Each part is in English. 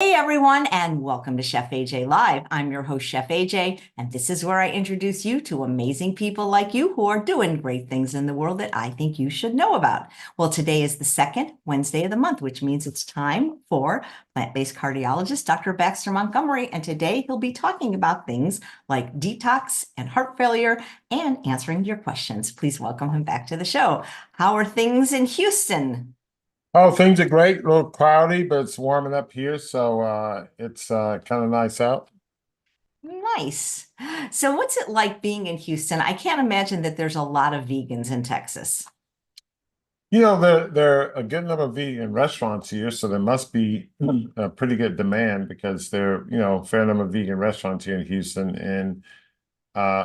Hey everyone, and welcome to Chef AJ Live. I'm your host, Chef AJ, and this is where I introduce you to amazing people like you who are doing great things in the world that I think you should know about. Well, today is the second Wednesday of the month, which means it's time for plant-based cardiologist Dr. Baxter Montgomery, and today he'll be talking about things like detox and heart failure and answering your questions. Please welcome him back to the show. How are things in Houston? Oh, things are great. A little cloudy, but it's warming up here, so it's kind of nice out. Nice. So, what's it like being in Houston? I can't imagine that there's a lot of vegans in Texas. There are a good number of vegan restaurants here, so there must be a pretty good demand because a fair number of vegan restaurants here in Houston, and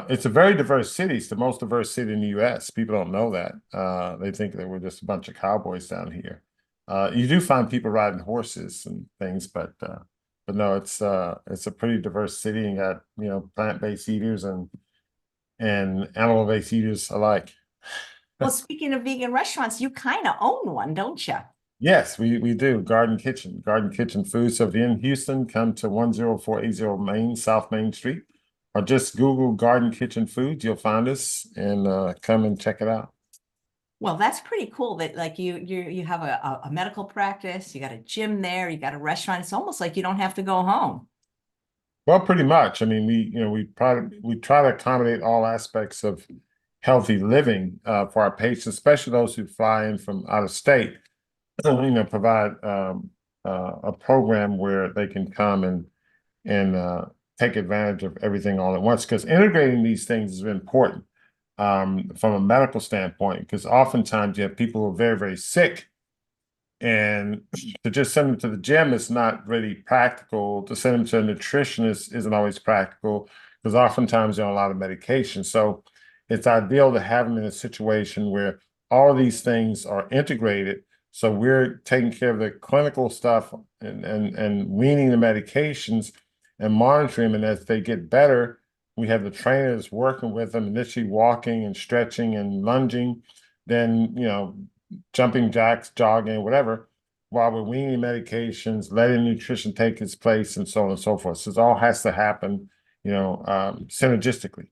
it's a very diverse city. It's the most diverse city in the U.S. People don't know that. They think that we're just a bunch of cowboys down here. You do find people riding horses and things, but no, it's a pretty diverse city and got plant-based eaters and animal-based eaters alike. Well, speaking of vegan restaurants, you kind of own one, don't you? Yes, we do. Garden Kitchen Food. So if you're in Houston, come to 10480 South Main Street, or just Google Garden Kitchen Foods. You'll find us and come and check it out. Well, that's pretty cool that like you have a medical practice, you got a gym there, you got a restaurant. It's almost like you don't have to go home. Well, pretty much. I mean, we try to accommodate all aspects of healthy living for our patients, especially those who fly in from out of state. Provide a program where they can come and take advantage of everything all at once. Because integrating these things is important from a medical standpoint. Because oftentimes you have people who are very, very sick, and to just send them to the gym is not really practical. To send them to a nutritionist isn't always practical because oftentimes they're on a lot of medication. So it's ideal to have them in a situation where all of these things are integrated. So we're taking care of the clinical stuff and weaning the medications and monitoring them. And as they get better, we have the trainers working with them, initially walking and stretching and lunging, then jumping jacks, jogging, whatever, while we're weaning medications, letting nutrition take its place, and so on and so forth. So it all has to happen, synergistically.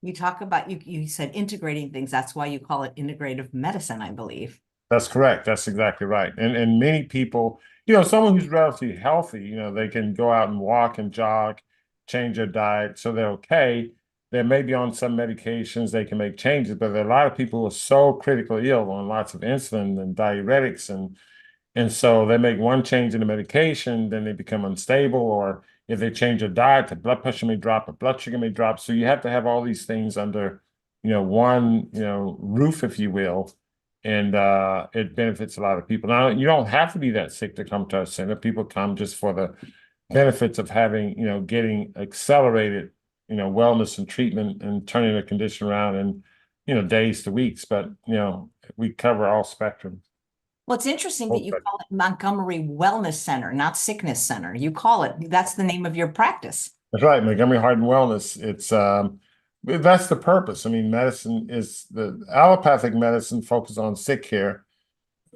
You talk about you said integrating things. That's why you call it integrative medicine, I believe. That's correct. That's exactly right. And many people, someone who's relatively healthy, they can go out and walk and jog, change their diet, so they're okay. They may be on some medications, they can make changes, but there are a lot of people who are so critically ill on lots of insulin and diuretics, and so they make one change in the medication, then they become unstable, or if they change their diet, the blood pressure may drop, the blood sugar may drop. So you have to have all these things under, one, roof, if you will, and it benefits a lot of people. Now, you don't have to be that sick to come to our center. People come just for the benefits of having, getting accelerated, wellness and treatment and turning the condition around in, days to weeks. But, we cover all spectrum. Well, it's interesting that you call it Montgomery Wellness Center, not Sickness Center. You call it, that's the name of your practice. That's right, Montgomery Heart and Wellness. That's the purpose. I mean, medicine is the allopathic medicine focuses on sick care,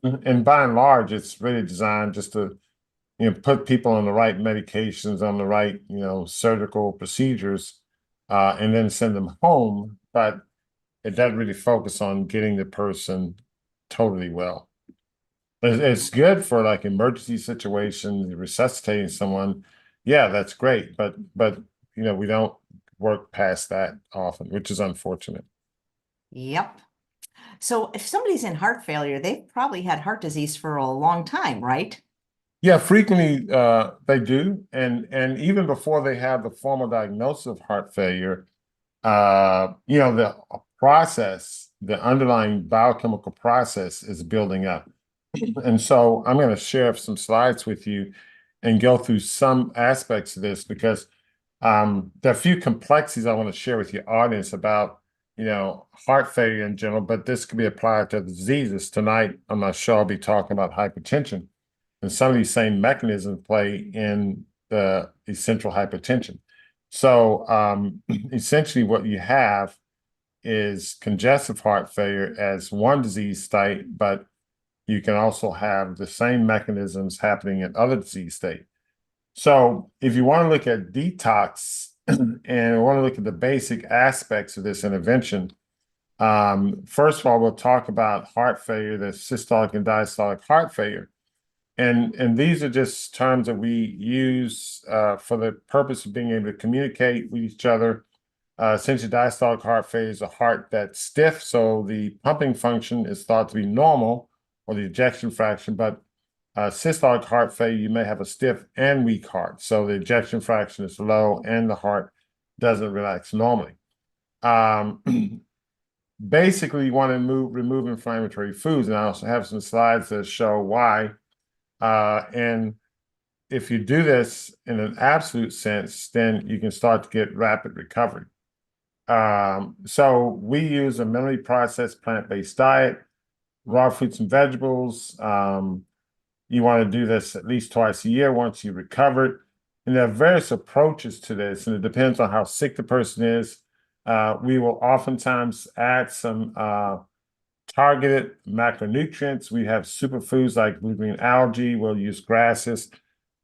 and by and large, it's really designed just to put people on the right medications, on the right surgical procedures, and then send them home. But it doesn't really focus on getting the person totally well. It's good for like emergency situations, resuscitating someone. Yeah, that's great, but we don't work past that often, which is unfortunate. Yep. So if somebody's in heart failure, they've probably had heart disease for a long time, right? Yeah, frequently they do, and even before they have the formal diagnosis of heart failure, the process, the underlying biochemical process is building up. And so I'm going to share some slides with you and go through some aspects of this because there are a few complexities I want to share with your audience about, heart failure in general, but this could be applied to diseases. Tonight on my show, I'll be talking about hypertension, and some of these same mechanisms play in the essential hypertension. So essentially what you have is congestive heart failure as one disease state, but you can also have the same mechanisms happening in other disease states. So if you want to look at detox and want to look at the basic aspects of this intervention, first of all, we'll talk about heart failure, the systolic and diastolic heart failure. And these are just terms that we use for the purpose of being able to communicate with each other. Essentially, diastolic heart failure is a heart that's stiff, so the pumping function is thought to be normal, or the ejection fraction, but systolic heart failure, you may have a stiff and weak heart. So the ejection fraction is low and the heart doesn't relax normally. Um, Basically, you want to remove inflammatory foods. And I also have some slides that show why. And if you do this in an absolute sense, then you can start to get rapid recovery. So we use a minimally processed plant-based diet, raw fruits and vegetables. You want to do this at least twice a year once you've recovered. And there are various approaches to this, and it depends on how sick the person is. We will oftentimes add some targeted macronutrients. We have superfoods like blue-green algae. We'll use grasses.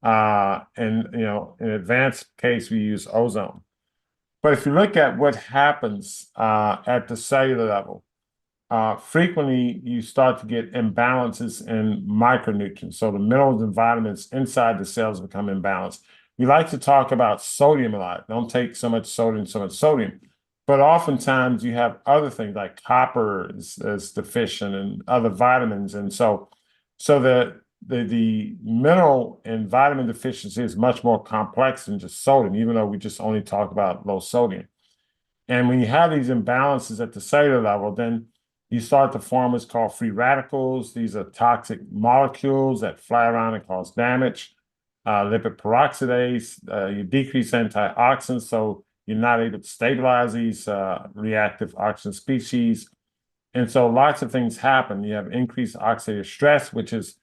And, in advanced case, we use ozone. But if you look at what happens at the cellular level, frequently you start to get imbalances in micronutrients. So the minerals and vitamins inside the cells become imbalanced. We like to talk about sodium a lot. Don't take so much sodium. But oftentimes you have other things like copper is deficient and other vitamins. And so the mineral and vitamin deficiency is much more complex than just sodium, even though we just only talk about low sodium. And when you have these imbalances at the cellular level, then you start to form what's called free radicals. These are toxic molecules that fly around and cause damage. Lipid peroxidase, you decrease antioxidants, so you're not able to stabilize these reactive oxygen species. And so lots of things happen. You have increased oxidative stress, which is,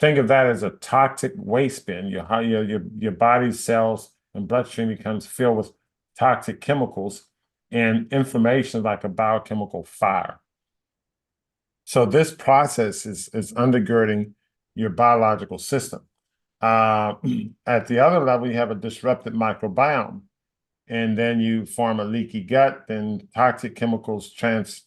think of that as a toxic waste bin. Your body's cells and bloodstream becomes filled with toxic chemicals, and inflammation is like a biochemical fire. So this process is undergirding your biological system. At the other level, you have a disrupted microbiome, and then you form a leaky gut. Then toxic chemicals gets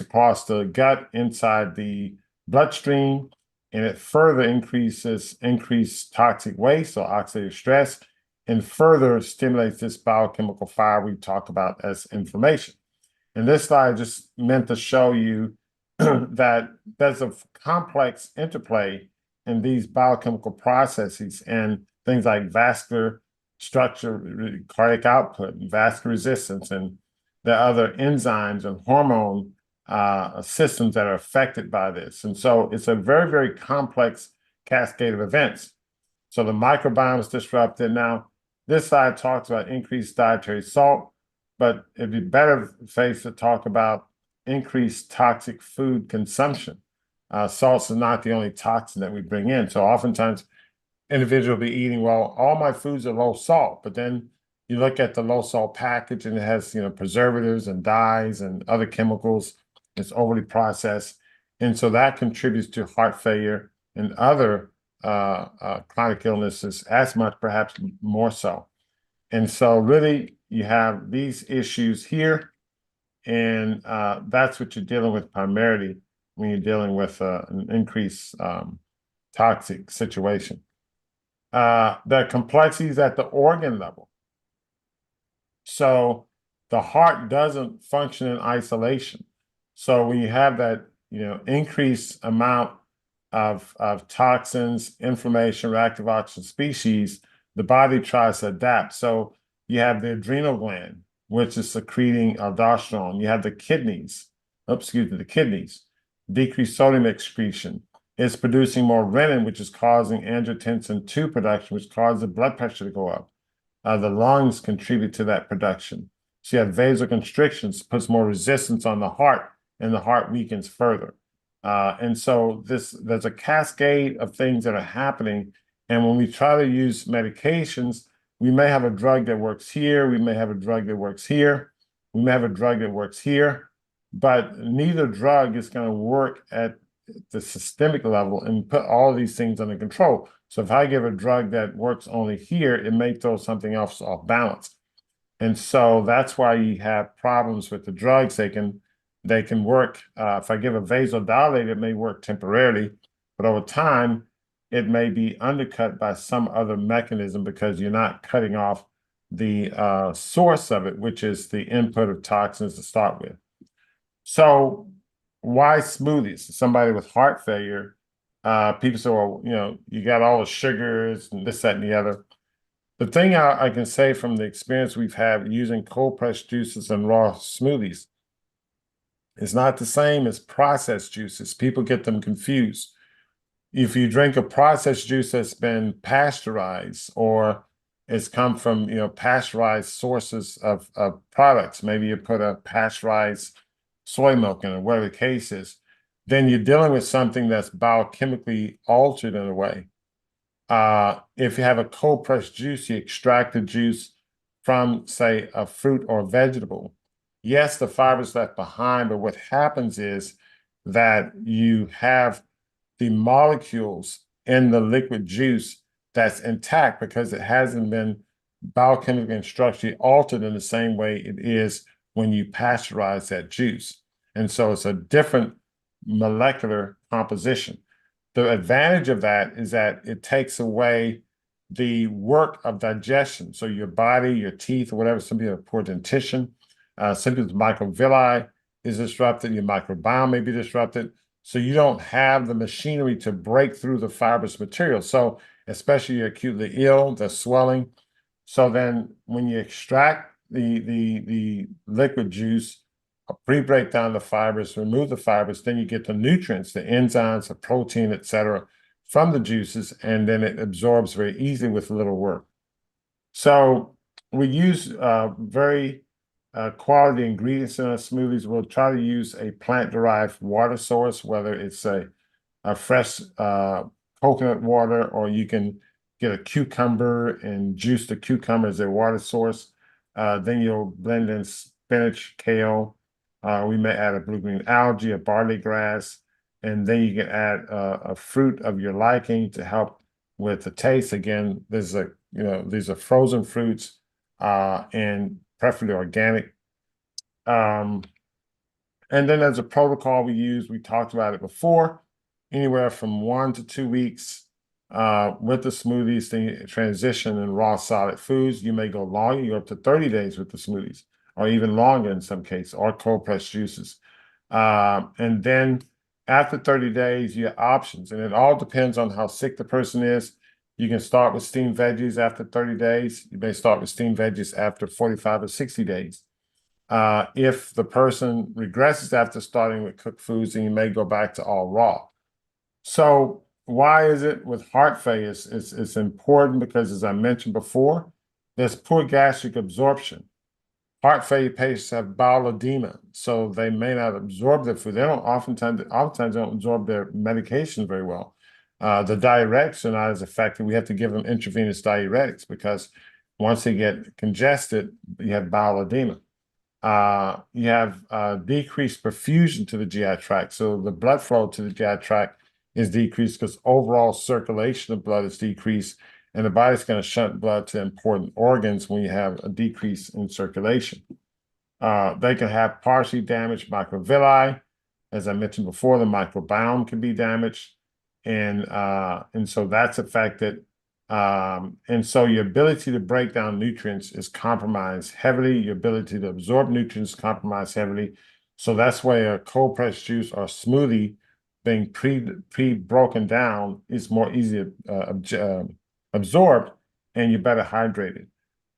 across the gut inside the bloodstream, and it further increased toxic waste, so oxidative stress, and further stimulates this biochemical fire we talk about as inflammation. And this slide just meant to show you that there's a complex interplay in these biochemical processes and things like vascular structure, cardiac output, and vascular resistance, and the other enzymes and hormone systems that are affected by this. And so it's a very, very complex cascade of events. So the microbiome is disrupted. Now, this slide talks about increased dietary salt, but it'd be better face to talk about increased toxic food consumption. Salts is not the only toxin that we bring in. So oftentimes individual will be eating, well, all my foods are low salt, but then you look at the low salt package and it has, preservatives and dyes and other chemicals. It's overly processed. And so that contributes to heart failure and other chronic illnesses as much, perhaps more so. And so really you have these issues here, and that's what you're dealing with primarily when you're dealing with an increased toxic situation. The complexities at the organ level. So the heart doesn't function in isolation. So when you have that, increased amount of toxins, inflammation, reactive oxygen species, the body tries to adapt. So you have the adrenal gland, which is secreting aldosterone. You have the kidneys, decreased sodium excretion. It's producing more renin, which is causing angiotensin II production, which causes the blood pressure to go up. The lungs contribute to that production. So you have vasoconstrictions, puts more resistance on the heart, and the heart weakens further. And so there's a cascade of things that are happening. And when we try to use medications, we may have a drug that works here. We may have a drug that works here. We may have a drug that works here. But neither drug is going to work at the systemic level and put all of these things under control. So if I give a drug that works only here, it may throw something else off balance. And so that's why you have problems with the drugs. They can work. If I give a vasodilator, it may work temporarily, but over time, it may be undercut by some other mechanism because you're not cutting off the source of it, which is the input of toxins to start with. So why smoothies? Somebody with heart failure, people say, well, you got all the sugars and this, that, and the other. The thing I can say from the experience we've had using cold pressed juices and raw smoothies is not the same as processed juices. People get them confused. If you drink a processed juice that's been pasteurized or it's come from pasteurized sources of products, maybe you put a pasteurized soy milk in it, whatever the case is, then you're dealing with something that's biochemically altered in a way. If you have a cold pressed juice, you extract the juice from, say, a fruit or a vegetable. Yes, the fiber is left behind, but what happens is that you have the molecules in the liquid juice that's intact because it hasn't been biochemically and structurally altered in the same way it is when you pasteurize that juice. And so it's a different molecular composition. The advantage of that is that it takes away the work of digestion. So your body, your teeth, or whatever, some people have poor dentition, some people's microvilli is disrupted, your microbiome may be disrupted. So you don't have the machinery to break through the fibrous material. So especially you're acutely ill, the swelling. So then when you extract the liquid juice, pre-break down the fibers, remove the fibers, then you get the nutrients, the enzymes, the protein, etc., from the juices, and then it absorbs very easily with little work. So we use very quality ingredients in our smoothies. We'll try to use a plant-derived water source, whether it's a fresh coconut water, or you can get a cucumber and juice the cucumber as a water source. Then you'll blend in spinach, kale. We may add a blue-green algae, a barley grass, and then you can add a fruit of your liking to help with the taste. Again, these are frozen fruits and preferably organic. And then there's a protocol we use. We talked about it before, anywhere from 1 to 2 weeks with the smoothies, then you transition in raw solid foods. You may go longer, you go up to 30 days with the smoothies, or even longer in some cases, or cold pressed juices. And then after 30 days, you have options, and it all depends on how sick the person is. You can start with steamed veggies after 30 days. You may start with steamed veggies after 45 or 60 days. If the person regresses after starting with cooked foods, then you may go back to all raw. So why is it with heart failure? It's important because, as I mentioned before, there's poor gastric absorption. Heart failure patients have bowel edema, so they may not absorb their food. They don't oftentimes they don't absorb their medication very well. The diuretics are not as effective. We have to give them intravenous diuretics because once they get congested, you have bowel edema. You have decreased perfusion to the GI tract, so the blood flow to the GI tract is decreased because overall circulation of blood is decreased, and the body's going to shunt blood to important organs when you have a decrease in circulation. They can have partially damaged microvilli. As I mentioned before, the microbiome can be damaged, and so that's affected. And so your ability to break down nutrients is compromised heavily. Your ability to absorb nutrients is compromised heavily. So that's why a cold pressed juice or smoothie being pre-broken down is more easily absorbed, and you're better hydrated.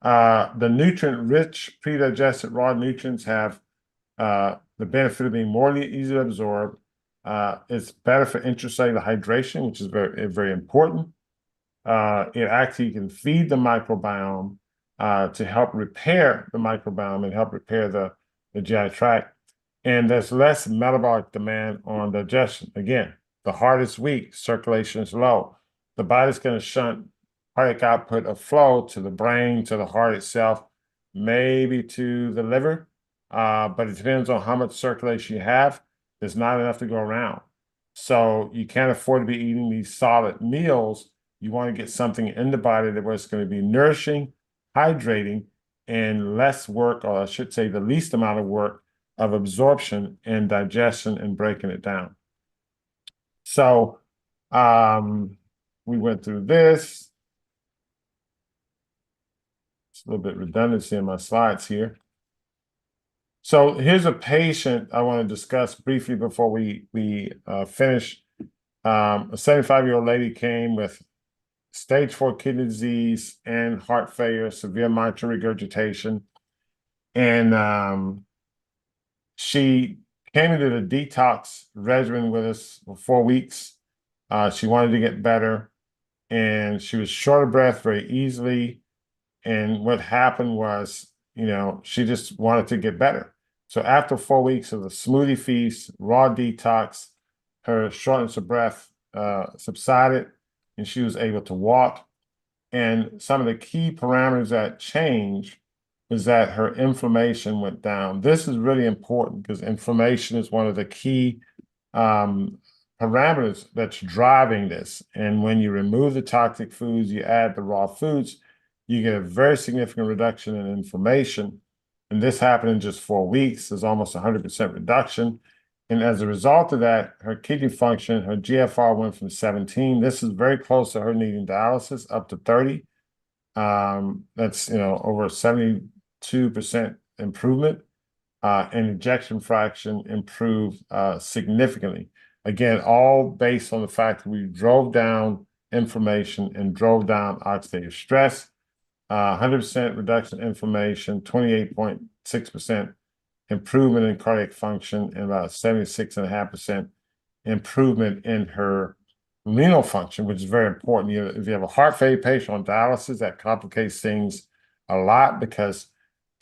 The nutrient-rich pre-digested raw nutrients have the benefit of being more easily absorbed. It's better for intracellular hydration, which is very, very important. It actually can feed the microbiome to help repair the microbiome and help repair the GI tract. And there's less metabolic demand on digestion. Again, the heart is weak, circulation is low. The body's going to shunt cardiac output of flow to the brain, to the heart itself, maybe to the liver, but it depends on how much circulation you have. There's not enough to go around. So you can't afford to be eating these solid meals You want to get something in the body that where it's going to be nourishing, hydrating, and less work, or I should say the least amount of work of absorption and digestion and breaking it down. So we went through this. It's a little bit redundancy in my slides here. So here's a patient I want to discuss briefly before we finish. A 75-year-old lady came with stage 4 kidney disease and heart failure, severe mitral regurgitation. And she came into the detox regimen with us for 4 weeks. She wanted to get better, and she was short of breath very easily. And what happened was, she just wanted to get better. So after 4 weeks of the smoothie feast, raw detox, her shortness of breath subsided, and she was able to walk. And some of the key parameters that changed was that her inflammation went down. This is really important because inflammation is one of the key parameters that's driving this. And when you remove the toxic foods, you add the raw foods, you get a very significant reduction in inflammation. And this happened in just 4 weeks. There's almost 100% reduction. And as a result of that, her kidney function, her GFR went from 17. This is very close to her needing dialysis, up to 30. That's, over 72% improvement. And ejection fraction improved significantly. Again, all based on the fact that we drove down inflammation and drove down oxidative stress. 100% reduction in inflammation, 28.6% improvement in cardiac function, and about 76.5% improvement in her renal function, which is very important. If you have a heart failure patient on dialysis, that complicates things a lot because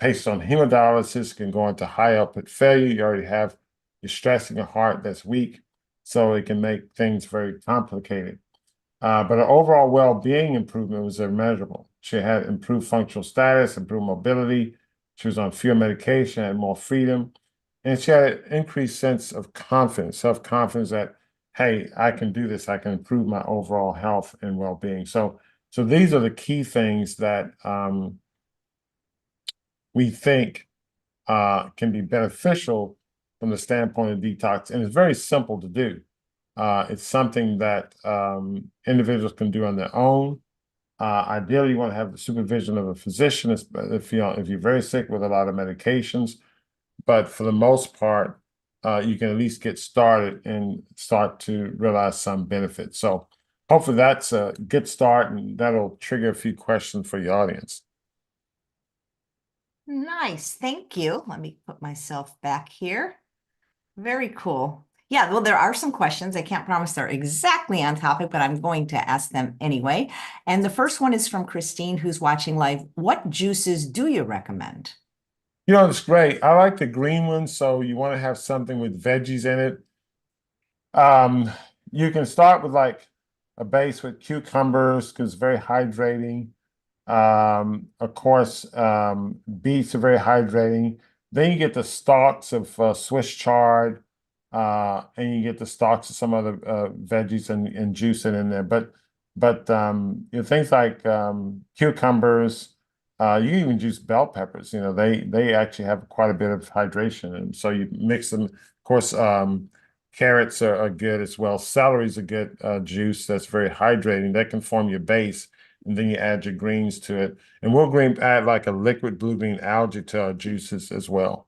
patients on hemodialysis can go into high output failure. You already have, you're stressing a heart that's weak, so it can make things very complicated. But her overall well-being improvement was immeasurable. She had improved functional status, improved mobility. She was on fewer medication, had more freedom. And she had an increased sense of confidence, self-confidence that, hey, I can do this. I can improve my overall health and well-being. So these are the key things that we think can be beneficial from the standpoint of detox. And it's very simple to do. It's something that individuals can do on their own. Ideally, you want to have the supervision of a physician if you're very sick with a lot of medications. But for the most part, you can at least get started and start to realize some benefits. So hopefully that's a good start, and that'll trigger a few questions for your audience. Nice. Thank you. Let me put myself back here. Very cool. Yeah, well, there are some questions. I can't promise they're exactly on topic, but I'm going to ask them anyway. And the first one is from Christine, who's watching live. What juices do you recommend? It's great. I like the green ones, so you want to have something with veggies in it. You can start with like a base with cucumbers because it's very hydrating. Of course, beets are very hydrating. Then you get the stalks of Swiss chard, and you get the stalks of some other veggies and juice in there. But things like cucumbers, you can even juice bell peppers. They actually have quite a bit of hydration, and so you mix them. Of course, carrots are good as well. Celery is a good juice that's very hydrating. That can form your base. And then you add your greens to it. And we'll add like a liquid blue green algae to our juices as well.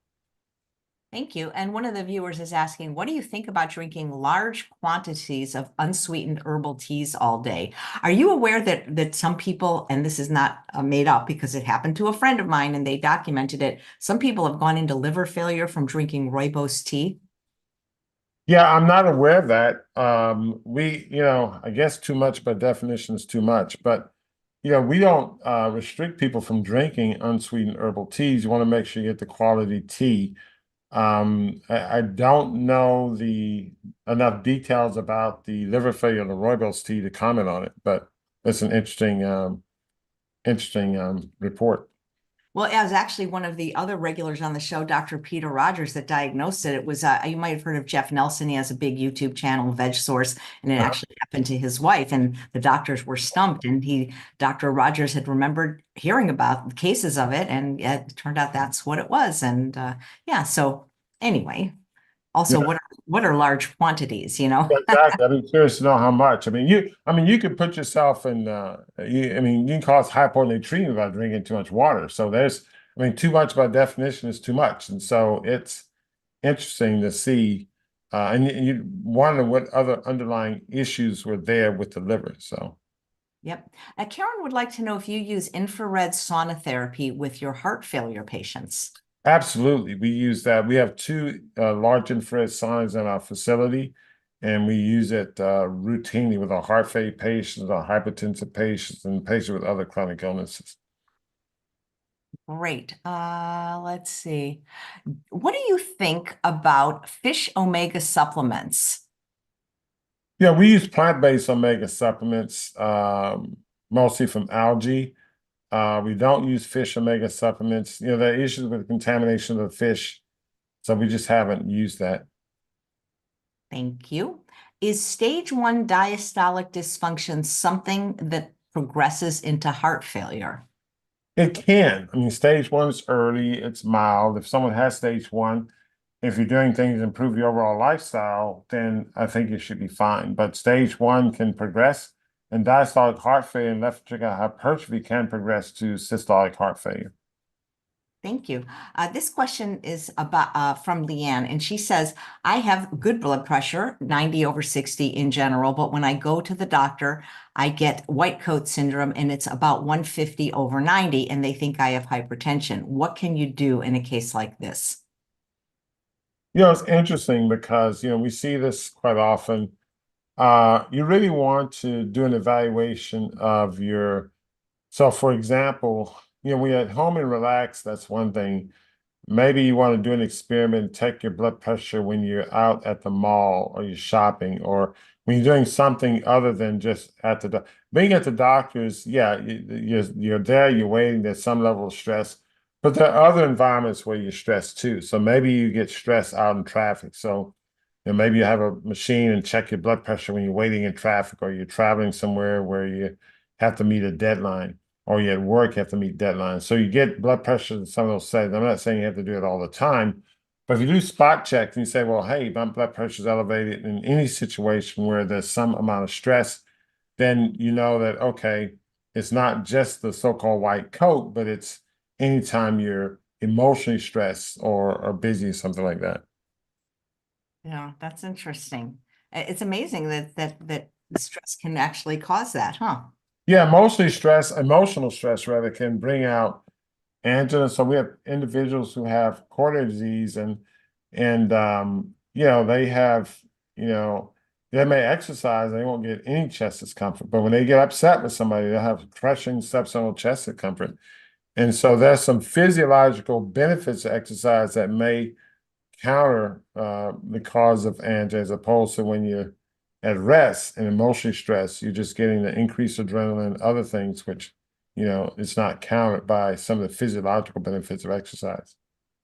Thank you. And one of the viewers is asking, what do you think about drinking large quantities of unsweetened herbal teas all day? Are you aware that some people, and this is not made up because it happened to a friend of mine and they documented it, some people have gone into liver failure from drinking rooibos tea? Yeah, I'm not aware of that. I guess too much by definition is too much, but we don't restrict people from drinking unsweetened herbal teas. You want to make sure you get the quality tea. I don't know enough details about the liver failure of the rooibos tea to comment on it, but it's an interesting report. Well, it was actually one of the other regulars on the show, Dr. Peter Rogers, that diagnosed it. It was, you might have heard of Jeff Nelson. He has a big YouTube channel, Veg Source, and it Uh-huh. actually happened to his wife, and the doctors were stumped. And Dr. Rogers had remembered hearing about cases of it, and it turned out that's what it was. And yeah, so anyway, also, Yeah, what are large quantities, you know? exactly. I'd be curious to know how much. I mean, you could put yourself in, you can cause hyponatremia by drinking too much water. So too much by definition is too much. And so it's interesting to see, and you wonder what other underlying issues were there with the liver. So. Yep. Karen would like to know if you use infrared sauna therapy with your heart failure patients. Absolutely. We use that. We have two large infrared saunas in our facility, and we use it routinely with our heart failure patients, our hypertensive patients, and patients with other chronic illnesses. Great. Let's see. What do you think about fish omega supplements? Yeah, we use plant-based omega supplements, mostly from algae. We don't use fish omega supplements. There are issues with contamination of the fish, so we just haven't used that. Thank you. Is stage one diastolic dysfunction something that progresses into heart failure? It can. I mean, stage one is early, it's mild. If someone has stage one, if you're doing things to improve the overall lifestyle, then I think you should be fine. But stage one can progress, and diastolic heart failure and left ventricular hypertrophy can progress to systolic heart failure. Thank you. This question is about from Leanne, and she says, I have good blood pressure, 90 over 60 in general, but when I go to the doctor, I get white coat syndrome and it's about 150 over 90, and they think I have hypertension. What can you do in a case like this? It's interesting because, we see this quite often. You really want to do an evaluation of so for example, when you're at home and relax, that's one thing. Maybe you want to do an experiment, check your blood pressure when you're out at the mall or you're shopping or when you're doing something other than just at being at the doctor's, yeah, you're there, you're waiting, there's some level of stress, but there are other environments where you're stressed too. So maybe you get stressed out in traffic. So, maybe you have a machine and check your blood pressure when you're waiting in traffic or you're traveling somewhere where you have to meet a deadline or you're at work, you have to meet deadlines. So you get blood pressure in some of those settings. I'm not saying you have to do it all the time, but if you do spot checks and you say, well, hey, my blood pressure is elevated in any situation where there's some amount of stress, then you know that, okay, it's not just the so-called white coat, but it's anytime you're emotionally stressed or busy or something like that. Yeah, that's interesting. It's amazing that stress can actually cause that, huh? Yeah, mostly stress, emotional stress rather, can bring out angina. So we have individuals who have coronary disease and they have, they may exercise, they won't get any chest discomfort, but when they get upset with somebody, they'll have crushing subsentinel chest discomfort. And so there's some physiological benefits to exercise that may counter the cause of angina, as opposed to when you're at rest and emotionally stressed, you're just getting the increased adrenaline and other things, which, it's not countered by some of the physiological benefits of exercise.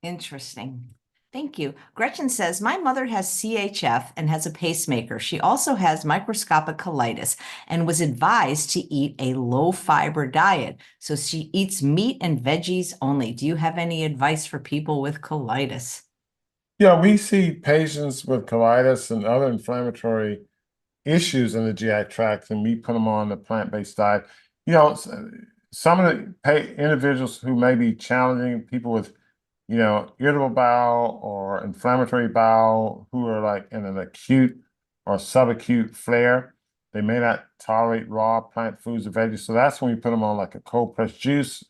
Interesting. Thank you. Gretchen says, my mother has CHF and has a pacemaker. She also has microscopic colitis and was advised to eat a low fiber diet. So she eats meat and veggies only. Do you have any advice for people with colitis? Yeah, we see patients with colitis and other inflammatory issues in the GI tract, and we put them on the plant-based diet. Some of the individuals who may be challenging, people with, irritable bowel or inflammatory bowel, who are like in an acute or subacute flare, they may not tolerate raw plant foods or veggies. So that's when we put them on like a cold pressed juice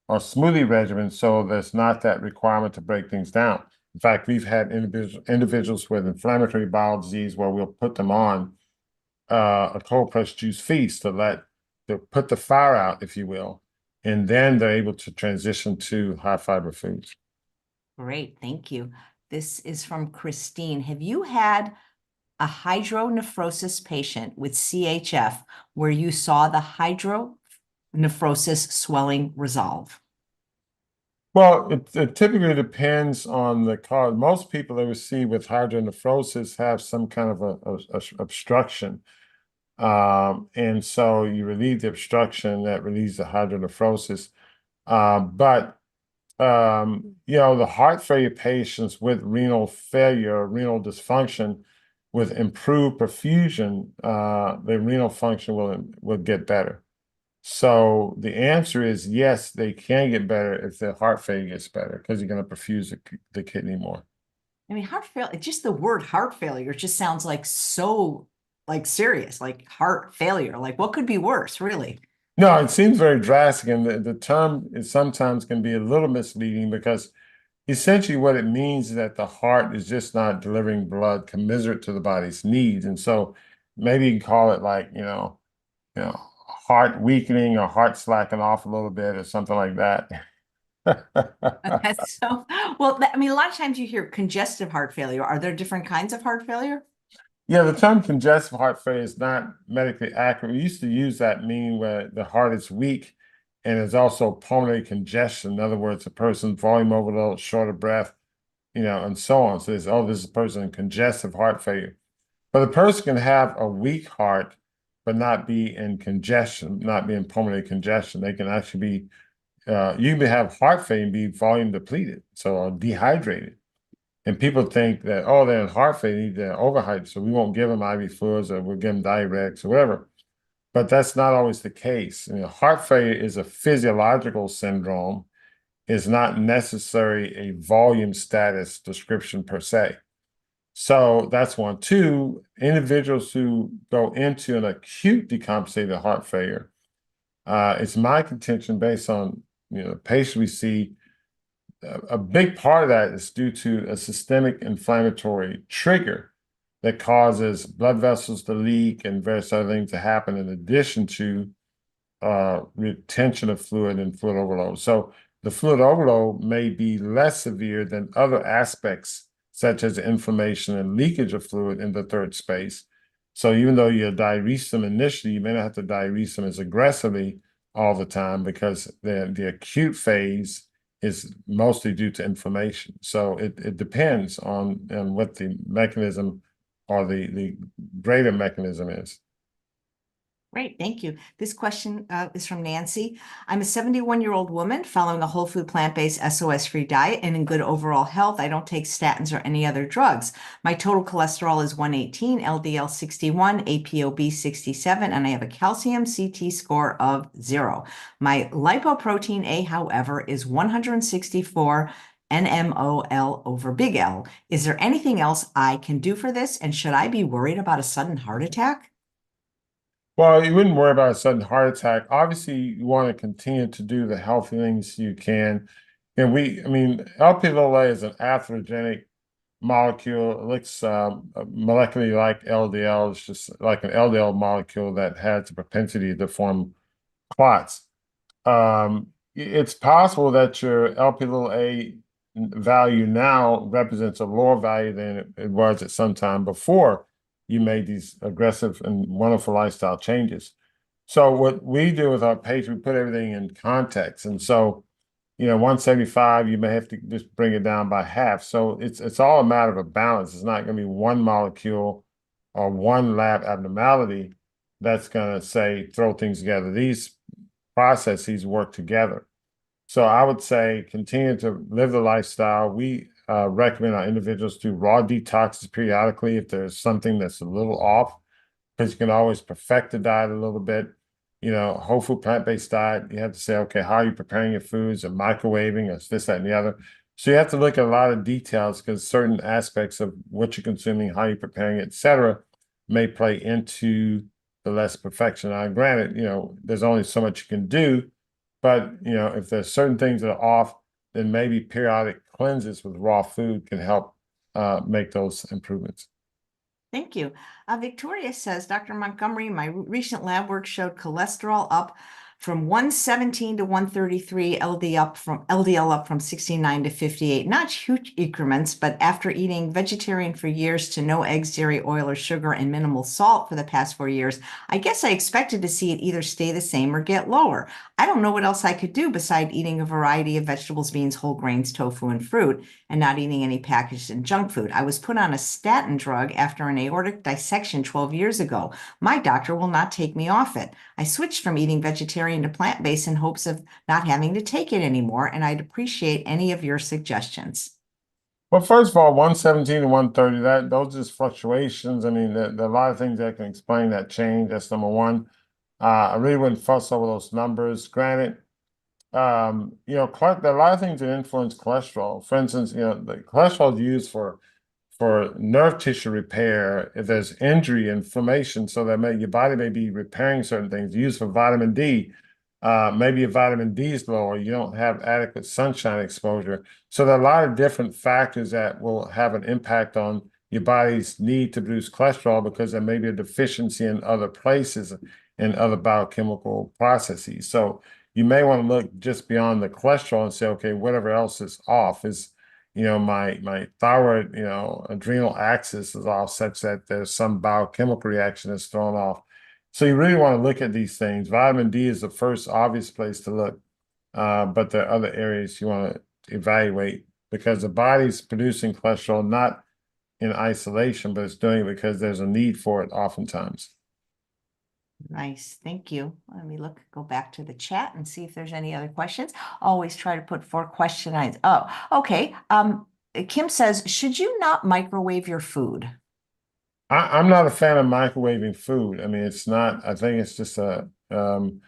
or smoothie regimen. So there's not that requirement to break things down. In fact, we've had individuals with inflammatory bowel disease where we'll put them on a cold pressed juice feast to put the fire out, if you will, and then they're able to transition to high fiber foods. Great, thank you. This is from Christine. Have you had a hydronephrosis patient with CHF where you saw the hydronephrosis swelling resolve? Well, it typically depends on the cause. Most people that we see with hydronephrosis have some kind of a obstruction. And so you relieve the obstruction that relieves the hydronephrosis. But the heart failure patients with renal failure, renal dysfunction, with improved perfusion, the renal function will get better. So the answer is yes, they can get better if their heart failure gets better because you're going to perfuse the kidney more. I mean, heart failure, just the word heart failure just sounds like so like serious, like heart failure. Like what could be worse, really? No, it seems very drastic, and the term is sometimes can be a little misleading because essentially what it means is that the heart is just not delivering blood commensurate to the body's needs. And so maybe you can call it like, heart weakening or heart slacking off a little bit or something like that. That's so well. I mean, a lot of times you hear congestive heart failure. Are there different kinds of heart failure? Yeah, the term congestive heart failure is not medically accurate. We used to use that meaning where the heart is weak and there's also pulmonary congestion. In other words, a person's volume overload, short of breath, and so on. So this is a person in congestive heart failure. But a person can have a weak heart, but not be in congestion, not be in pulmonary congestion. They can actually be, you can have heart failure and be volume depleted, so dehydrated. And people think that, oh, they're in heart failure, they're overhyped, so we won't give them IV fluids or we'll give them diuretics or whatever. But that's not always the case. Heart failure is a physiological syndrome, is not necessarily a volume status description per se. So that's one. Two, individuals who go into an acute decompensated heart failure, it's my contention based on the patient we see, a big part of that is due to a systemic inflammatory trigger that causes blood vessels to leak and various other things to happen in addition to retention of fluid and fluid overload. So the fluid overload may be less severe than other aspects, such as inflammation and leakage of fluid in the third space. So even though you diurese them initially, you may not have to diurese them as aggressively all the time because the acute phase is mostly due to inflammation. So it depends on what the mechanism or the greater mechanism is. Great, thank you. This question is from Nancy. I'm a 71-year-old woman following a whole food plant-based SOS-free diet and in good overall health. I don't take statins or any other drugs. My total cholesterol is 118, LDL 61, APOB 67, and I have a calcium CT score of 0. My lipoprotein A, however, is 164 nmol over big L. Is there anything else I can do for this? And should I be worried about a sudden heart attack? Well, you wouldn't worry about a sudden heart attack. Obviously, you want to continue to do the healthy things you can. And LP-little-a is an atherogenic molecule. It looks molecularly like LDL. It's just like an LDL molecule that has a propensity to form clots. It's possible that your LP-little-a value now represents a lower value than it was at some time before you made these aggressive and wonderful lifestyle changes. So what we do with our patients, we put everything in context. And so, 175, you may have to just bring it down by half. So it's all a matter of a balance. It's not going to be one molecule or one lab abnormality that's going to say throw things together. These processes work together. So I would say continue to live the lifestyle. We recommend our individuals do raw detoxes periodically if there's something that's a little off, because you can always perfect the diet a little bit. Whole food plant-based diet, you have to say, okay, how are you preparing your foods and microwaving or this, that, and the other. So you have to look at a lot of details because certain aspects of what you're consuming, how you're preparing it, et cetera, may play into the less perfection. Now, granted, there's only so much you can do, but if there's certain things that are off, then maybe periodic cleanses with raw food can help make those improvements. Thank you. Victoria says, Dr. Montgomery, my recent lab work showed cholesterol up from 117 to 133, LDL up from 69 to 58. Not huge increments, but after eating vegetarian for years to no eggs, dairy, oil, or sugar, and minimal salt for the past 4 years, I guess I expected to see it either stay the same or get lower. I don't know what else I could do besides eating a variety of vegetables, beans, whole grains, tofu, and fruit, and not eating any packaged and junk food. I was put on a statin drug after an aortic dissection 12 years ago. My doctor will not take me off it. I switched from eating vegetarian to plant-based in hopes of not having to take it anymore, and I'd appreciate any of your suggestions. Well, first of all, 117 to 130, those are just fluctuations. I mean, there are a lot of things that can explain that change. That's number one. I really wouldn't fuss over those numbers. Granted, there are a lot of things that influence cholesterol. For instance, the cholesterol is used for nerve tissue repair if there's injury, inflammation, so that your body may be repairing certain things. Used for vitamin D. Maybe your vitamin D is low, or you don't have adequate sunshine exposure. So there are a lot of different factors that will have an impact on your body's need to produce cholesterol, because there may be a deficiency in other places in other biochemical processes. So you may want to look just beyond the cholesterol and say, okay, whatever else is off is, my thyroid, adrenal axis is off, such that there's some biochemical reaction that's thrown off. So you really want to look at these things. Vitamin D is the first obvious place to look, but there are other areas you want to evaluate, because the body's producing cholesterol not in isolation, but it's doing it because there's a need for it oftentimes. Nice. Thank you. Let me go back to the chat and see if there's any other questions. Always try to put 4 questions. Oh, okay. Kim says, should you not microwave your food? I'm not a fan of microwaving food. I mean, it's not, I think it's just warming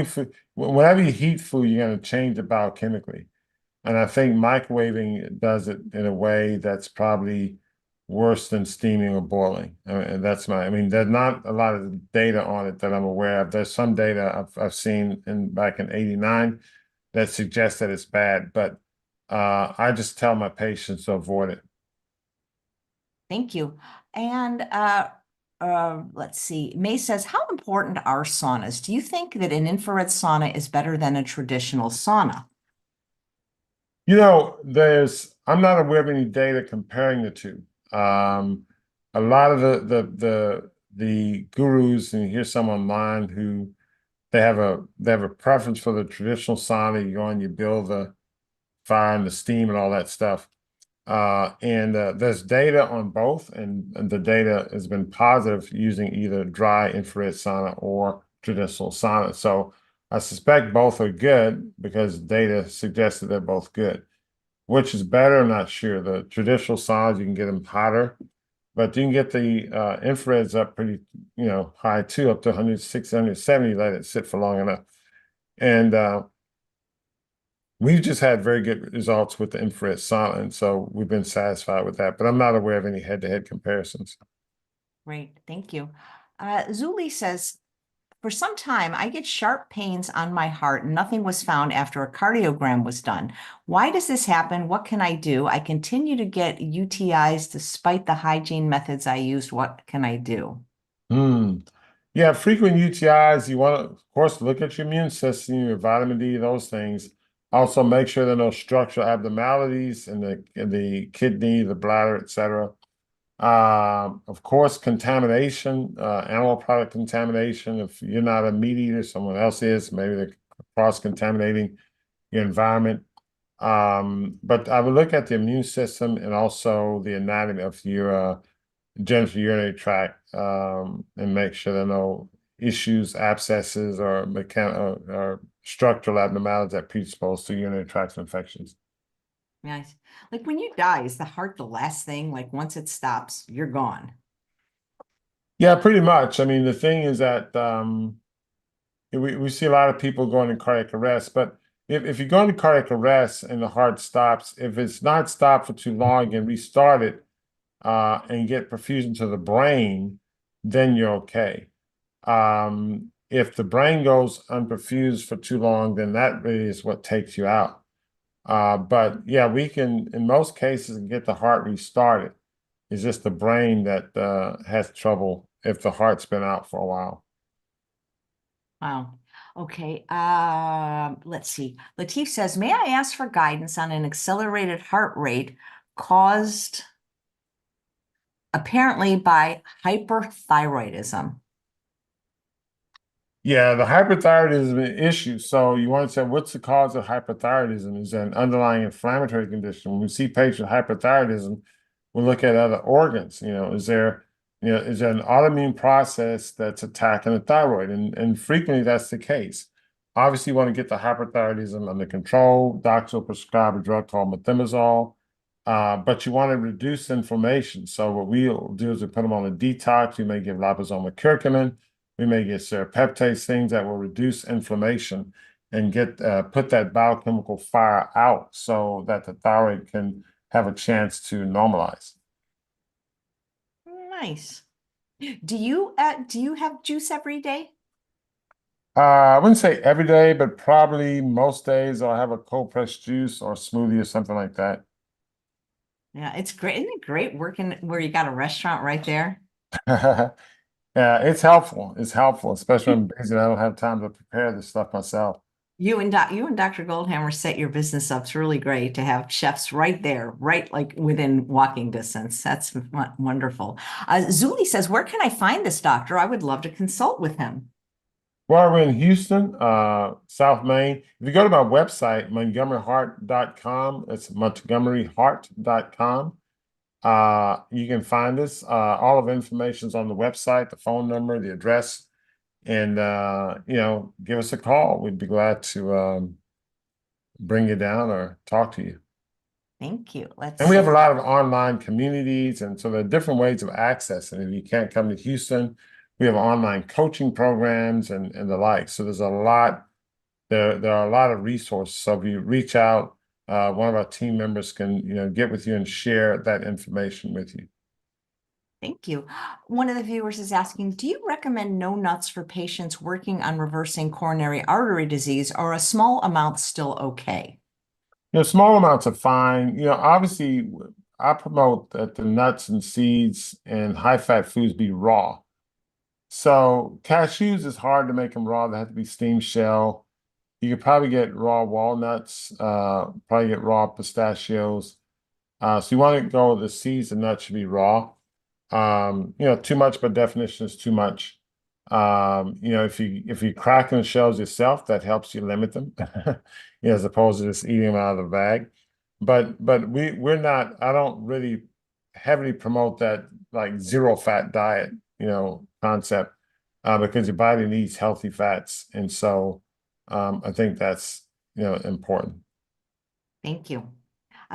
food. Whenever you heat food, you're going to change it biochemically. And I think microwaving does it in a way that's probably worse than steaming or boiling. And there's not a lot of data on it that I'm aware of. There's some data I've seen back in '89 that suggests that it's bad, but I just tell my patients to avoid it. Thank you. And let's see. May says, how important are saunas? Do you think that an infrared sauna is better than a traditional sauna? I'm not aware of any data comparing the two. A lot of the gurus, and you hear some online, who they have a preference for the traditional sauna. You go on, you build the fire and the steam and all that stuff. There's data on both, and the data has been positive using either dry infrared sauna or traditional sauna. So I suspect both are good, because data suggests that they're both good. Which is better, I'm not sure. The traditional saunas, you can get them hotter, but you can get the infrareds up pretty, high too, up to 160, 170, let it sit for long enough. And we've just had very good results with the infrared sauna, and so we've been satisfied with that. But I'm not aware of any head-to-head comparisons. Great, thank you. Zuli says, for some time, I get sharp pains on my heart, and nothing was found after a cardiogram was done. Why does this happen? What can I do? I continue to get UTIs despite the hygiene methods I used. What can I do? Yeah, frequent UTIs, you want to, of course, look at your immune system, your vitamin D, those things. Also, make sure there are no structural abnormalities in the kidney, the bladder, etc. Of course, contamination, animal product contamination. If you're not a meat eater, someone else is, maybe they're cross-contaminating your environment. But I would look at the immune system and also the anatomy of your genital urinary tract, and make sure there are no issues, abscesses, or mechanical or structural abnormalities that predispose to urinary tract infections. Nice. Like when you die, is the heart the last thing? Like once it stops, you're gone. Yeah, pretty much. I mean, the thing is that we see a lot of people going in cardiac arrest, but if you go into cardiac arrest and the heart stops, if it's not stopped for too long and restart it and get perfusion to the brain, then you're okay. If the brain goes unperfused for too long, then that really is what takes you out. But yeah, we can, in most cases, get the heart restarted. It's just the brain that has trouble if the heart's been out for a while. Wow. Okay. Let's see. Latif says, may I ask for guidance on an accelerated heart rate caused apparently by hyperthyroidism? Yeah, the hyperthyroidism is an issue. So you want to say, what's the cause of hyperthyroidism? Is there an underlying inflammatory condition? When we see patients with hyperthyroidism, we look at other organs. Is there an autoimmune process that's attacking the thyroid? And frequently that's the case. Obviously, you want to get the hyperthyroidism under control. Doctors will prescribe a drug called methimazole, but you want to reduce inflammation. So what we'll do is we put them on a detox. We may give liposomal curcumin. We may get serrapeptase, things that will reduce inflammation and get put that biochemical fire out so that the thyroid can have a chance to normalize. Nice. Do you have juice every day? I wouldn't say every day, but probably most days I'll have a cold pressed juice or smoothie or something like that. Yeah, it's great. Isn't it great working where you got a restaurant right there? Yeah, it's helpful. It's helpful, especially when I'm busy and I don't have time to prepare this stuff myself. You and Dr. Goldhammer set your business up. It's really great to have chefs right there, right like within walking distance. That's wonderful. Zuli says, where can I find this doctor? I would love to consult with him. Well, we're in Houston, South Main. If you go to my website, montgomeryheart.com, it's montgomeryheart.com. You can find us. All of the information is on the website, the phone number, the address, and give us a call. We'd be glad to bring you down or talk to you. Thank you. Let's And we see. have a lot of online communities, and so there are different ways of accessing. If you can't come to Houston, we have online coaching programs and the like. So there's a lot. There are a lot of resources. So if you reach out, one of our team members can get with you and share that information with you. Thank you. One of the viewers is asking, do you recommend no nuts for patients working on reversing coronary artery disease, or a small amount still okay? Small amounts are fine. Obviously, I promote that the nuts and seeds and high-fat foods be raw. So cashews is hard to make them raw. They have to be steamed shell. You could probably get raw walnuts, probably get raw pistachios. So you want to go with the seeds and nuts should be raw. Too much by definition is too much. If you crack the shells yourself, that helps you limit them, as opposed to just eating them out of the bag. But we're not. I don't really heavily promote that like zero fat diet, concept, because your body needs healthy fats, and so I think that's important. Thank you.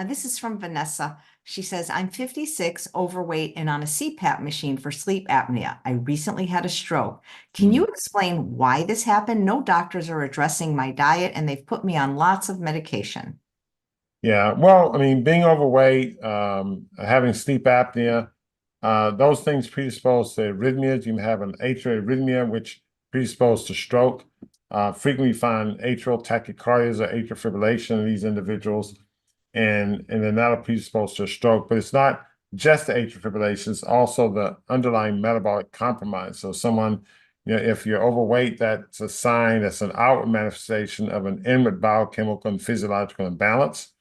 This is from Vanessa. She says, I'm 56, overweight, and on a CPAP machine for sleep apnea. I recently had a stroke. Can you explain why this happened? No doctors are addressing my diet, and they've put me on lots of medication. Yeah, well, I mean, being overweight, having sleep apnea, those things predispose to arrhythmias. You can have an atrial arrhythmia, which predispose to stroke. Frequently find atrial tachycardias or atrial fibrillation in these individuals, and then that'll predispose to a stroke. But it's not just the atrial fibrillation; it's also the underlying metabolic compromise. So someone, if you're overweight, that's a sign, that's an outward manifestation of an inward biochemical and physiological imbalance.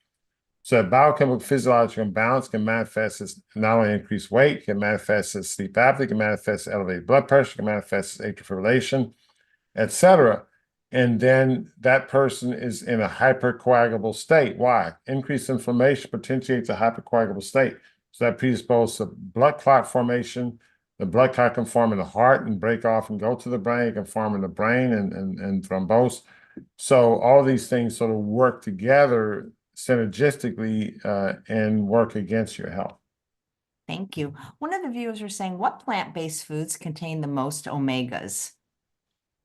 So a biochemical physiological imbalance can manifest as not only increased weight, can manifest as sleep apnea, can manifest as elevated blood pressure, can manifest as atrial fibrillation, etc. And then that person is in a hypercoagulable state. Why? Increased inflammation potentiates a hypercoagulable state. So that predisposes to blood clot formation. The blood clot can form in the heart and break off and go to the brain. It can form in the brain and thrombose. So all these things sort of work together synergistically and work against your health. Thank you. One of the viewers are saying, what plant-based foods contain the most omegas?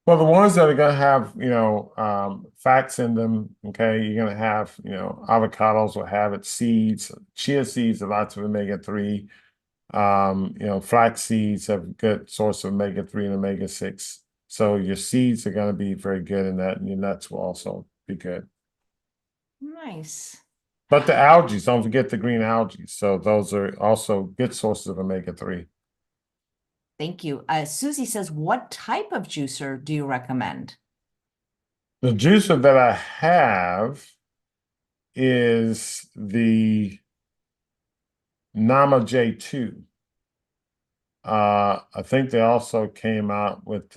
Well, the ones that are going to have, fats in them, okay, you're going to have, avocados will have it, seeds, chia seeds, are lots of omega-3. Flax seeds have good source of omega-3 and omega-6. So your seeds are going to be very good in that, and your nuts will also be good. Nice. But the algae, don't forget the green algae. So those are also good sources of omega-3. Thank you. Susie says, what type of juicer do you recommend? The juicer that I have is the Nama J2. I think they also came out with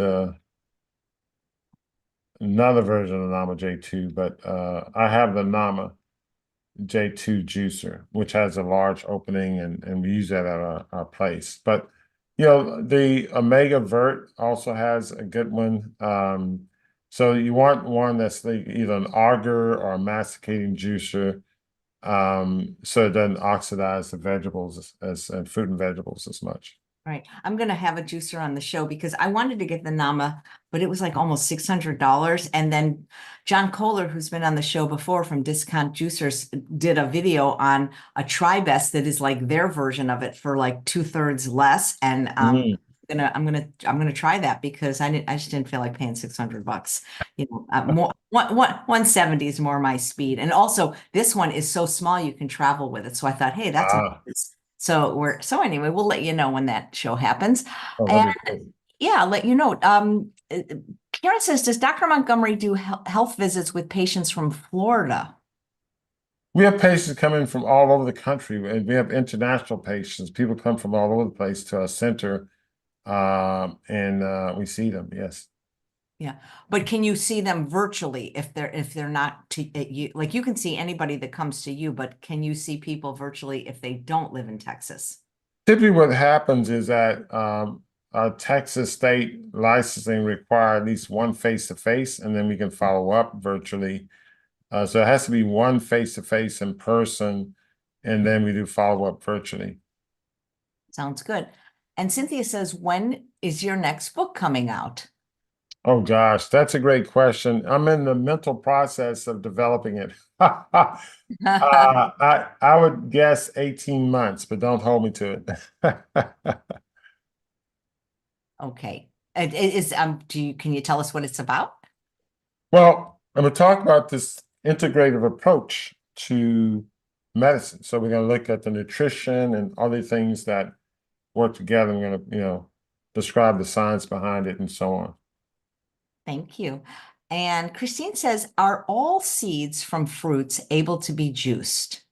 another version of Nama J2, but I have the Nama J2 juicer, which has a large opening, and we use that at our place. But the Omega Vert also has a good one. So you want one that's like either an auger or a masticating juicer, so it doesn't oxidize the vegetables and fruit and vegetables as much. Right. I'm going to have a juicer on the show because I wanted to get the Nama, but it was like almost $600. And then John Kohler, who's been on the show before from Discount Juicers, did a video on a Tri-Best that is like their version of it for like 2/3 less. And I'm gonna try that because I just didn't feel like paying $600. More 170 is more my speed. And also this one is so small you can travel with it. So I thought, hey, that's a so anyway, we'll let you know when that show happens. Oh, And that'd be great. yeah, I'll let you know. Karen says, does Dr. Montgomery do health visits with patients from Florida? We have patients coming from all over the country, and we have international patients. People come from all over the place to our center, and we see them. Yes. Yeah, but can you see them virtually if they're not to you? Like you can see anybody that comes to you, but can you see people virtually if they don't live in Texas? Typically, what happens is that Texas state licensing require at least one face-to-face, and then we can follow up virtually. So it has to be one face-to-face in person, and then we do follow-up virtually. Sounds good. And Cynthia says, when is your next book coming out? Oh gosh, that's a great question. I'm in the mental process of developing it. I would guess 18 months, but don't hold me to it. Okay. It is can you tell us what it's about? Well, I'm going to talk about this integrative approach to medicine. So we're going to look at the nutrition and other things that work together. I'm going to, describe the science behind it and so on. Thank you. And Christine says, are all seeds from fruits able to be juiced?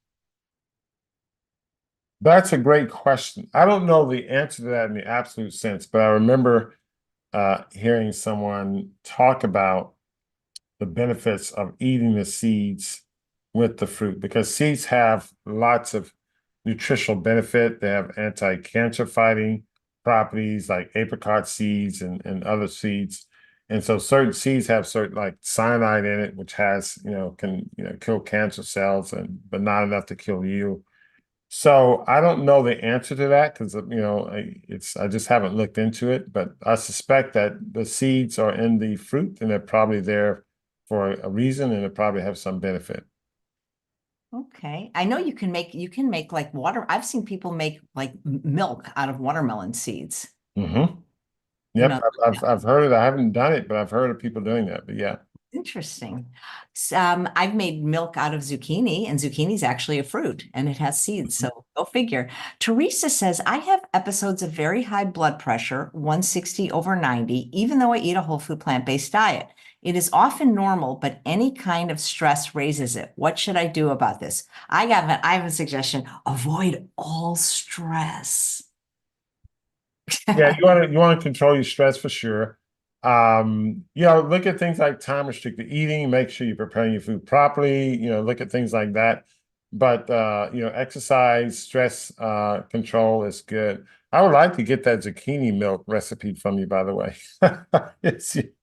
That's a great question. I don't know the answer to that in the absolute sense, but I remember hearing someone talk about the benefits of eating the seeds with the fruit, because seeds have lots of nutritional benefit. They have anti-cancer fighting properties like apricot seeds and other seeds. And so certain seeds have certain like cyanide in it, which has, can, kill cancer cells but not enough to kill you. So I don't know the answer to that because I just haven't looked into it, but I suspect that the seeds are in the fruit and they're probably there for a reason, and it probably have some benefit. Okay. I know you can make like water. I've seen people make like milk out of watermelon seeds. Mm-hmm. You Yep, know, I've heard it. I haven't done it, but I've heard of people doing that. But yeah. interesting. I've made milk out of zucchini, and zucchini is actually a fruit and it has seeds. So go figure. Teresa says, I have episodes of very high blood pressure, 160/90, even though I eat a whole food plant-based diet. It is often normal, but any kind of stress raises it. What should I do about this? I have a suggestion. Avoid all stress. Yeah, you want to control your stress for sure. Look at things like time restricted eating, make sure you're preparing your food properly, look at things like that. But exercise, stress control is good. I would like to get that zucchini milk recipe from you, by the way.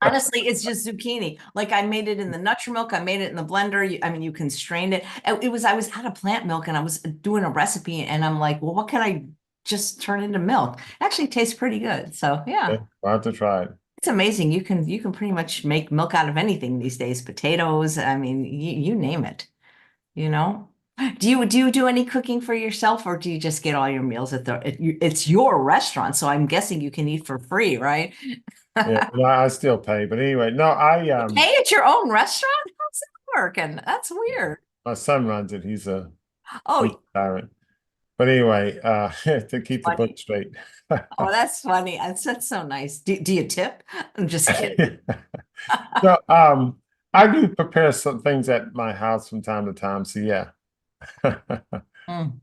Honestly, it's just zucchini. Like I made it in the Nutri-Milk. I made it in the blender. You can strain it. I was out of plant milk and I was doing a recipe and I'm like, well, what can I just turn into milk? It actually tastes pretty good. So yeah, I'll have to try it. it's amazing. You can pretty much make milk out of anything these days. Potatoes. You name it, you know? Do you do any cooking for yourself or do you just get all your meals it's your restaurant, so I'm guessing you can eat for free, right? Yeah, no, I still pay, but anyway, no, I Pay at your own restaurant? How's that working? That's weird. my son runs it. He's Oh, tyrant. But anyway, to keep the book Funny. straight. Oh, that's funny. That's so nice. Do you tip? I'm just kidding. No, I do prepare some things at my house from time to time. So yeah. Mm.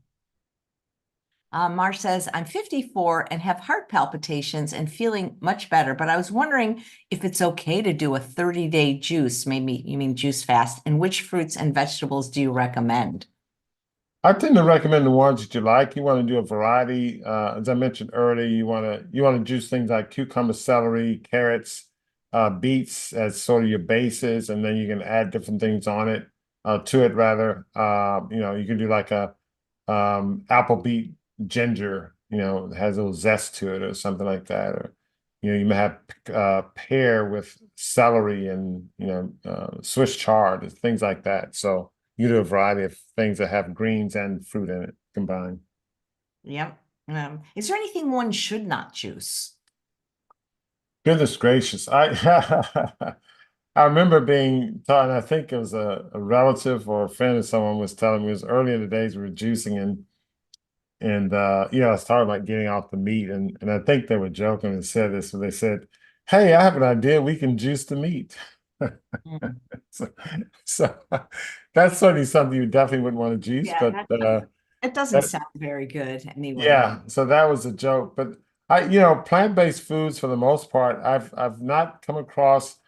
Marsh says, I'm 54 and have heart palpitations and feeling much better, but I was wondering if it's okay to do a 30-day juice. Maybe you mean juice fast. And which fruits and vegetables do you recommend? I tend to recommend the ones that you like. You want to do a variety. As I mentioned earlier, you want to juice things like cucumber, celery, carrots, beets as sort of your bases, and then you can add different things on it, to it rather. You can do like a apple beet ginger, it has a little zest to it or something like that. Or you may have pear with celery and Swiss chard, things like that. So you do a variety of things that have greens and fruit in it combined. Yep. Is there anything one should not juice? Goodness gracious. I remember being taught, and I think it was a relative or a friend of someone was telling me, it was early in the days we were juicing, and I was talking about getting off the meat, and I think they were joking and said this, so they said, "Hey, I have an idea, we can juice the meat." Mm. So, so that's certainly something you definitely wouldn't want to juice, Yeah, but it doesn't that, sound very good anyway. yeah, so that was a joke. But plant-based foods for the most part, I've not come across,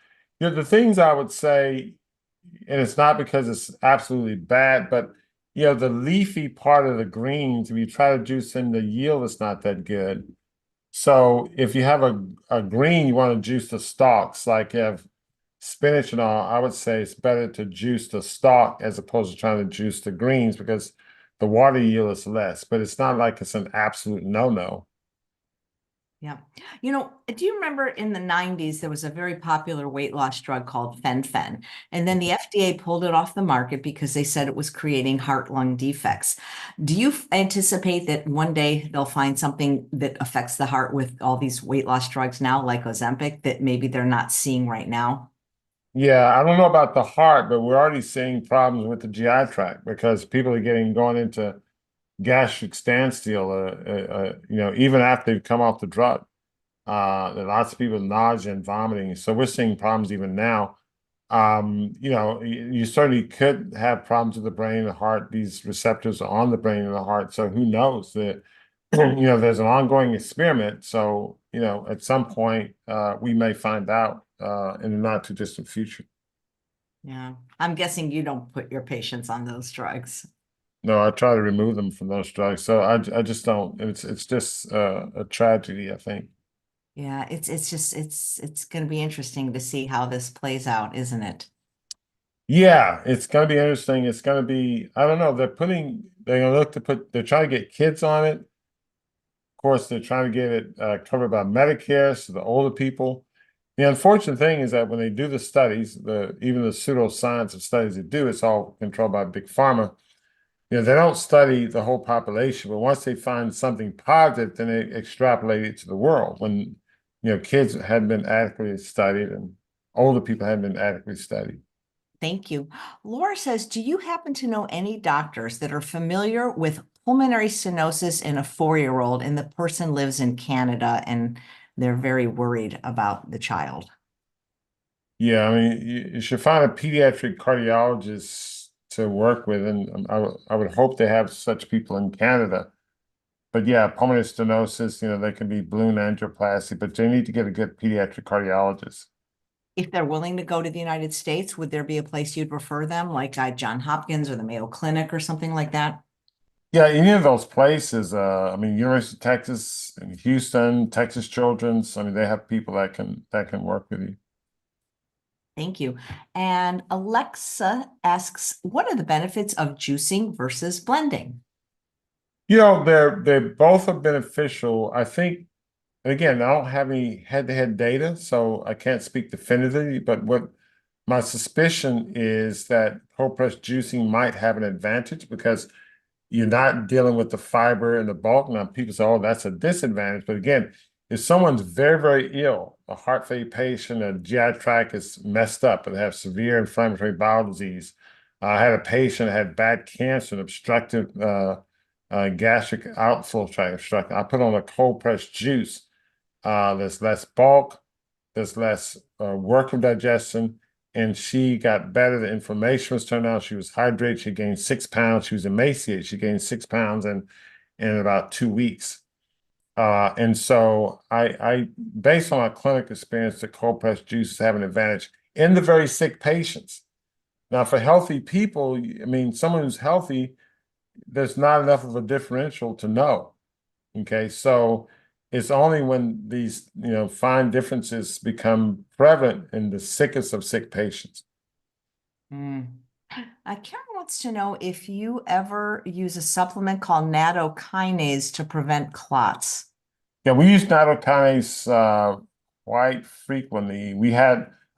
the things I would say, and it's not because it's absolutely bad, but the leafy part of the greens, if you try to juice in, the yield is not that good. So if you have a green, you want to juice the stalks, like you have spinach and all, I would say it's better to juice the stalk as opposed to trying to juice the greens because the water yield is less, but it's not like it's an absolute no-no. Yeah. Do you remember in the 90s, there was a very popular weight loss drug called fen-phen, and then the FDA pulled it off the market because they said it was creating heart-lung defects. Do you anticipate that one day they'll find something that affects the heart with all these weight loss drugs now, like Ozempic, that maybe they're not seeing right now? Yeah, I don't know about the heart, but we're already seeing problems with the GI tract because people are going into gastric standstill, even after they've come off the drug. Lots of people nausea and vomiting. So we're seeing problems even now. You certainly could have problems with the brain and the heart. These receptors are on the brain and the heart. So who knows that, there's an ongoing experiment. So, at some point, we may find out, in the not too distant future. Yeah. I'm guessing you don't put your patients on those drugs. No, I try to remove them from those drugs. So I just don't. It's just a tragedy, I think. Yeah, it's going to be interesting to see how this plays out, isn't it? Yeah, it's gonna be interesting. It's gonna be, I don't know, they're gonna they're trying to get kids on it. Of course, they're trying to get it covered by Medicare, so the older people. The unfortunate thing is that when they do the studies, even the pseudoscience of studies they do, it's all controlled by big pharma. They don't study the whole population, but once they find something positive, then they extrapolate it to the world when, kids hadn't been adequately studied and older people hadn't been adequately studied. Thank you. Laura says, do you happen to know any doctors that are familiar with pulmonary stenosis in a 4-year-old and the person lives in Canada and they're very worried about the child? Yeah, I mean, you should find a pediatric cardiologist to work with, and I would hope they have such people in Canada. But yeah, pulmonary stenosis, they can be balloon angioplasty, but they need to get a good pediatric cardiologist. If they're willing to go to the United States, would there be a place you'd refer them, like John Hopkins or the Mayo Clinic or something like that? Yeah, any of those places, I mean, University of Texas and Houston, Texas Children's, I mean, they have people that can work with you. Thank you. And Alexa asks, what are the benefits of juicing versus blending? They both are beneficial. I think, and again, I don't have any head-to-head data, so I can't speak definitively, but what my suspicion is that cold press juicing might have an advantage because you're not dealing with the fiber and the bulk. Now, people say, oh, that's a disadvantage. But again, if someone's very, very ill, a heart failure patient, a GI tract is messed up, and they have severe inflammatory bowel disease. I had a patient that had bad cancer and obstructive gastric outflow tract obstruction. I put on a cold pressed juice. There's less bulk, there's less work of digestion, and she got better. The inflammation was turned down. She was hydrated. She gained 6 pounds. She was emaciated. She gained 6 pounds in about 2 weeks. And so I, based on my clinical experience, the cold pressed juices have an advantage in the very sick patients. Now, for healthy people, I mean, someone who's healthy, there's not enough of a differential to know. Okay, so it's only when these, fine differences become prevalent in the sickest of sick patients. Mm. Karen wants to know if you ever use a supplement called nattokinase to prevent clots. Yeah, we use nattokinase quite frequently.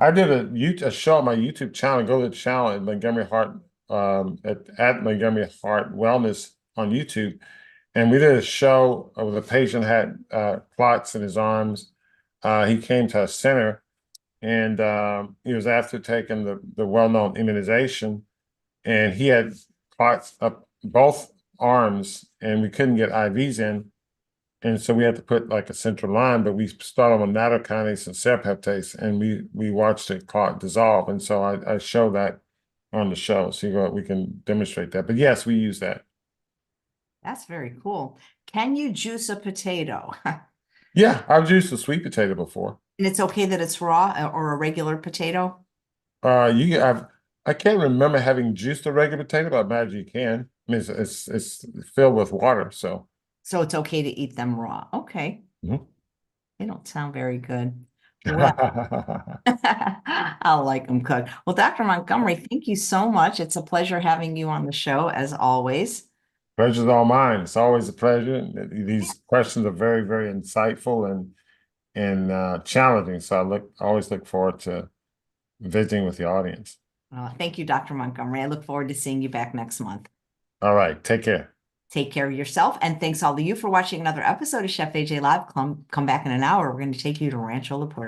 I did a show on my YouTube channel. Go to the channel at Montgomery Heart, at Montgomery Heart Wellness on YouTube. And we did a show where the patient had clots in his arms. He came to our center, and he was after taking the well-known immunization, and he had clots up both arms, and we couldn't get IVs in. And so we had to put like a central line, but we started on nattokinase and serrapeptase, and we watched the clot dissolve. And so I show that on the show, so we can demonstrate that. But yes, we use that. That's very cool. Can you juice a potato? Yeah, I've used the sweet potato before. And it's okay that it's raw or a regular potato? I can't remember having juiced a regular potato, but I imagine you can. I mean, it's filled with water, so. So it's okay to eat them raw. Okay. Mhm. They don't sound very good. Well, I'll like them cooked. Well, Dr. Montgomery, thank you so much. It's a pleasure having you on the show as always. Pleasure's all mine. It's always a pleasure. These questions are very, very insightful and challenging. So always look forward to visiting with the audience. Thank you, Dr. Montgomery. I look forward to seeing you back next month. All right, take care. Take care of yourself. And thanks all of you for watching another episode of Chef AJ Live. Come back in an hour. We're going to take you to Rancho La Puerta.